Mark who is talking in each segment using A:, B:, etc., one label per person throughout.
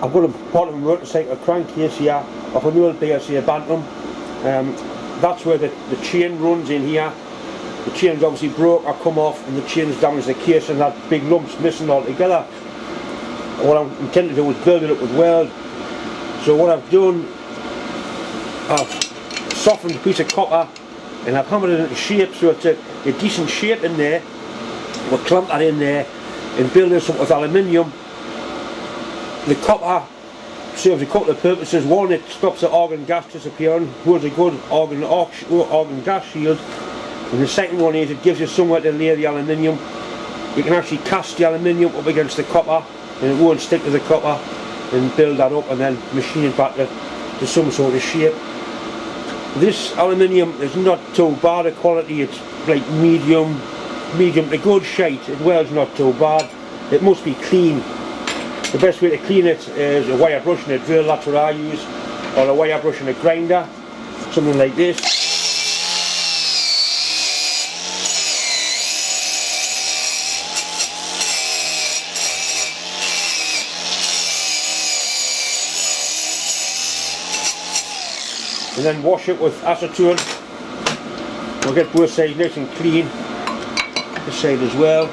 A: I've got a bottom motorcycle crankcase here of an old BSA Bantam. That's where the chain runs in here. The chain's obviously broke or come off, and the chain's damaged the case, and that big lump's missing altogether. What I'm intending to do is build it up with Weld. So what I've done, I've softened a piece of copper and I've hammered it into shape so it's a decent shape in there. We'll clamp that in there and build this up with aluminium. The copper serves a couple of purposes. One, it stops the argon gas disappearing, holds a good argon gas shield. And the second one is it gives you somewhere to lay the aluminium. You can actually cast the aluminium up against the copper and it won't stick to the copper, and build that up and then machine it back to some sort of shape. This aluminium is not too bad a quality. It's like medium to good shite. It welds not too bad. It must be clean. The best way to clean it is a wire brush and a drill. That's what I use, or a wire brush and a grinder, something like this. And then wash it with acetone. We'll get both sides nice and clean. This side as well.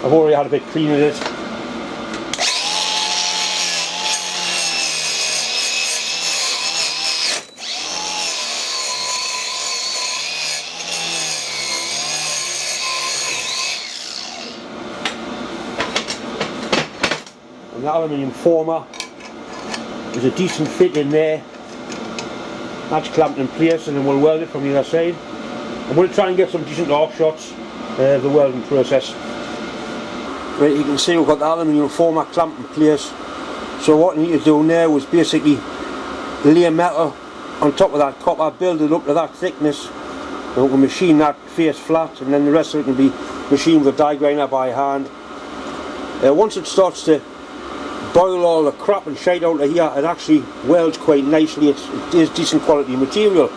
A: I've already had a bit clean with it. And the aluminium former is a decent fit in there. That's clamped in place, and then we'll weld it from the other side. I'm going to try and get some decent arc shots of the welding process. Right, you can see we've got the aluminium former clamped in place. So what I need to do now is basically lay metal on top of that copper, build it up to that thickness, and we can machine that face flat, and then the rest of it can be machined with a die grinder by hand. Once it starts to boil all the crap and shite out of here, it actually welds quite nicely. It is decent quality material.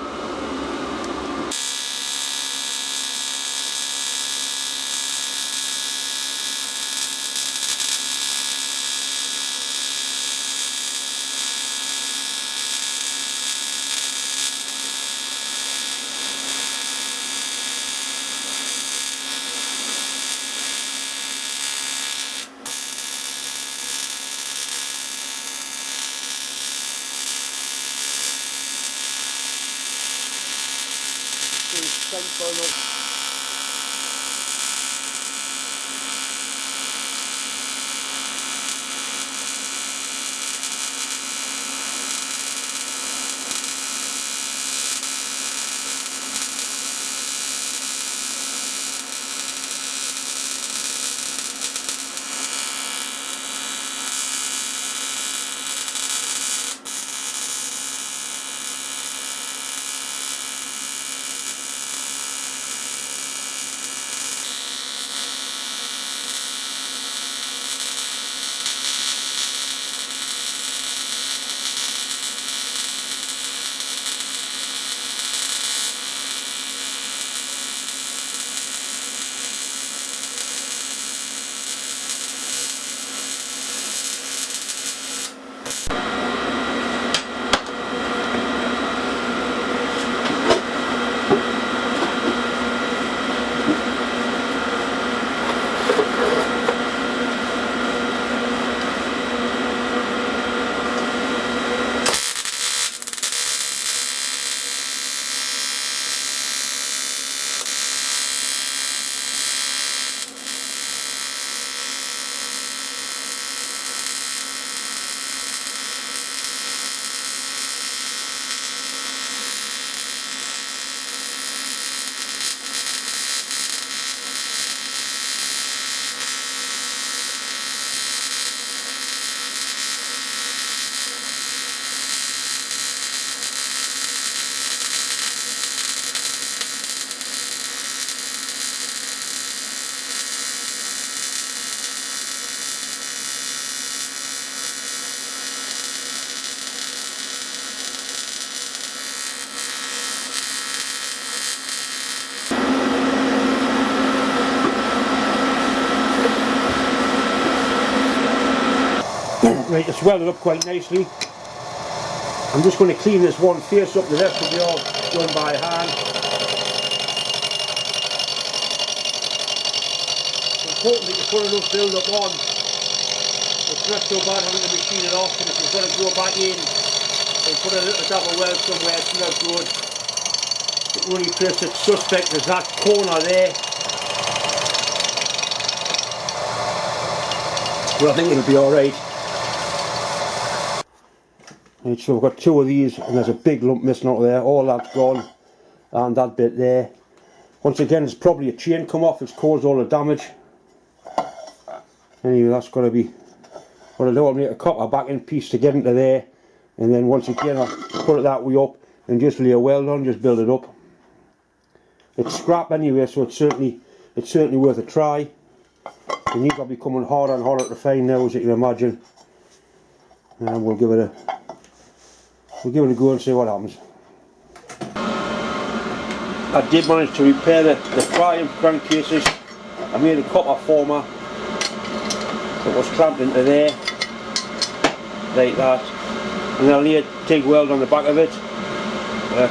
A: Right, it's welded up quite nicely. I'm just going to clean this one face up, the rest will be all done by hand. It's important that you put enough build up on. It's not so bad having to machine it off, and if you've got to go back in and put a little double weld somewhere, it's not good. The only place that's suspect is that corner there. But I think it'll be alright. Right, so we've got two of these and there's a big lump missing out there. All that's gone, and that bit there. Once again, it's probably a chain come off, it's caused all the damage. Anyway, that's got to be what I do. I'll make a copper backing piece to get into there, and then once again I'll put it that way up and just lay a weld on, just build it up. It's scrap anyway, so it's certainly worth a try. And these are becoming harder and harder to find now, as you can imagine. And we'll give it a go and see what happens. I did manage to repair the Triumph crankcases. I made a copper former that was clamped into there, like that. And I laid TIG weld on the back of it.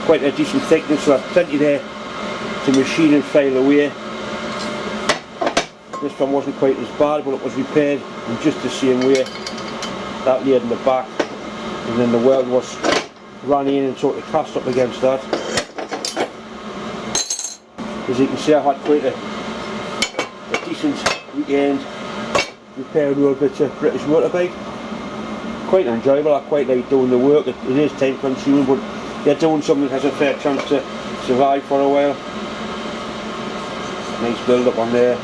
A: Quite a decent thickness, so that's plenty there to machine and file away. This one wasn't quite as bad, but it was repaired in just the same way. That laid in the back, and then the weld was ran in and sort of cast up against that. As you can see, I had quite a decent weekend repairing all bits of British motorbike. Quite enjoyable. I quite like doing the work. It is time consuming, but you're doing something that has a fair chance to survive for a while. Nice build up on there.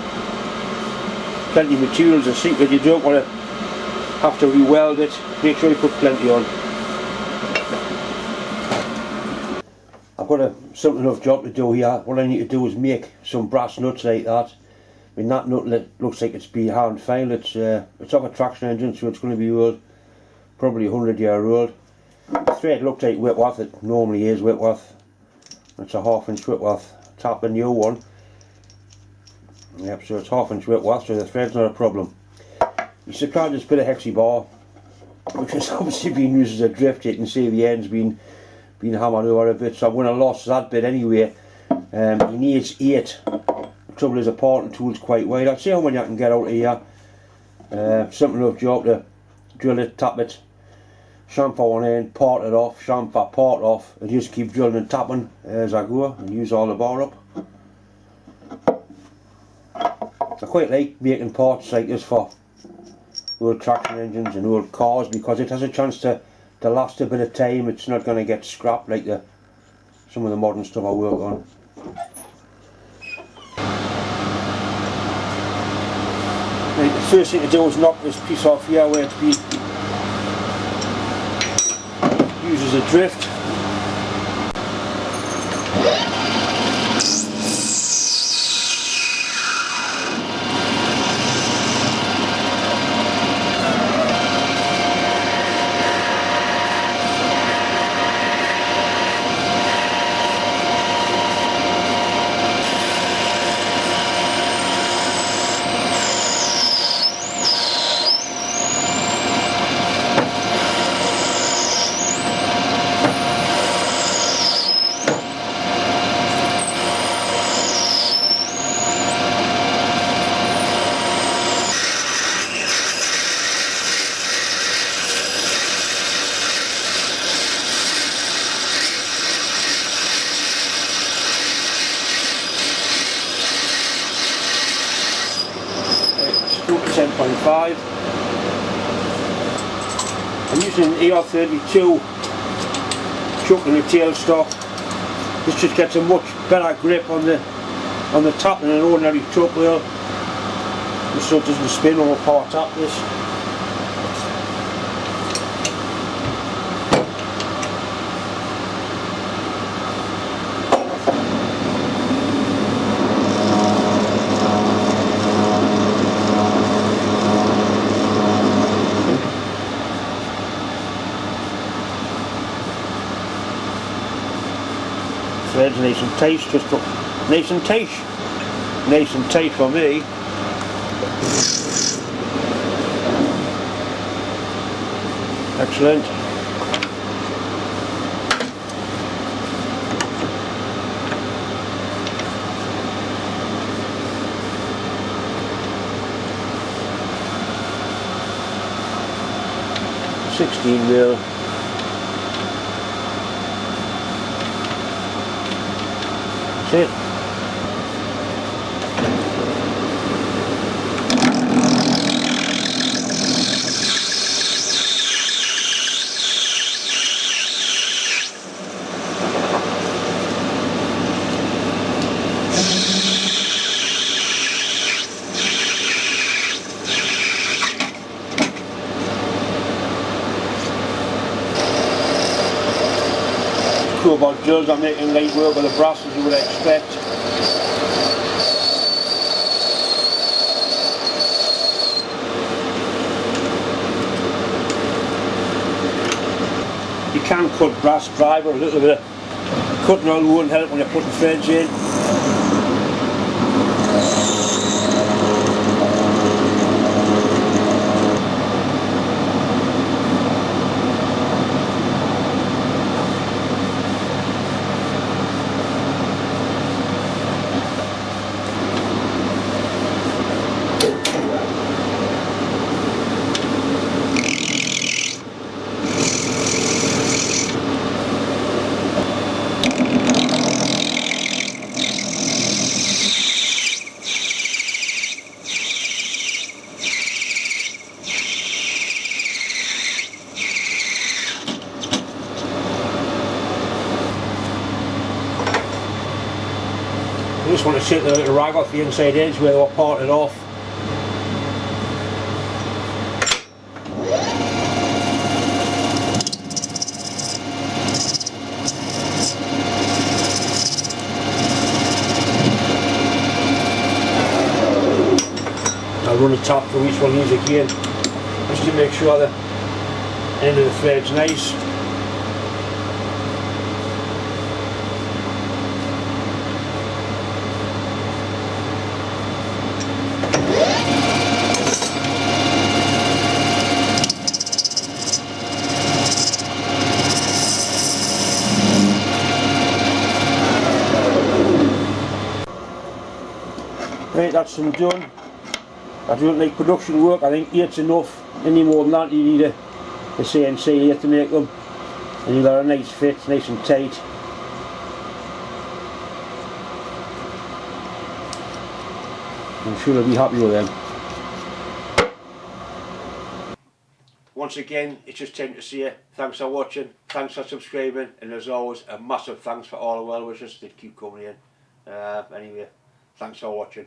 A: Plenty of materials to see, but you don't want to have to re-weld it. Make sure you put plenty on. I've got a simple enough job to do here. What I need to do is make some brass nuts like that. I mean, that nut looks like it's been hand filed. It's off a traction engine, so it's going to be old, probably 100-year-old. The thread looks like Whitworth. It normally is Whitworth. It's a 1/2 inch Whitworth. Tap the new one. Yep, so it's 1/2 inch Whitworth, so the thread's not a problem. You supplied this bit of hexi bar, which has obviously been used as a drift. You can see the end's been hammered over a bit, so I'm going to lose that bit anyway. He needs 8. The trouble is the parting tool's quite wide. I'll see how many I can get out of here. Simple enough job to drill it, tap it, chamfer one end, part it off, chamfer, part off, and just keep drilling and tapping as I go and use all the bar up. I quite like making parts like this for old traction engines and old cars, because it has a chance to last a bit of time. It's not going to get scrapped like some of the modern stuff I work on. Right, the first thing to do is knock this piece off here where it's been used as a drift. I'm using an ER32 chuck and a tailstock. This just gets a much better grip on the tap than an ordinary chuck wheel, just so it doesn't spin or power tap this. Threads nice and tight, just up, nice and tight for me. Excellent. $16mm. That's it. Cool about drills, I'm making light work of the brass as you would expect. You can cut brass dry, but a little bit of cutting oil won't help when you're putting threads in. I just want to take the little rag off the inside edge where we're parted off. I'll run a tap through each one of these again, just to make sure the end of the thread's nice. Right, that's them done. I don't like production work, I think 8's enough. Any more than that you need a CNC here to make them. And you've got a nice fit, nice and tight. I'm sure you'll be happy with them. Once again, it's just time to say thanks for watching, thanks for subscribing, and as always a massive thanks for all the well wishes that keep coming in. Anyway, thanks for watching.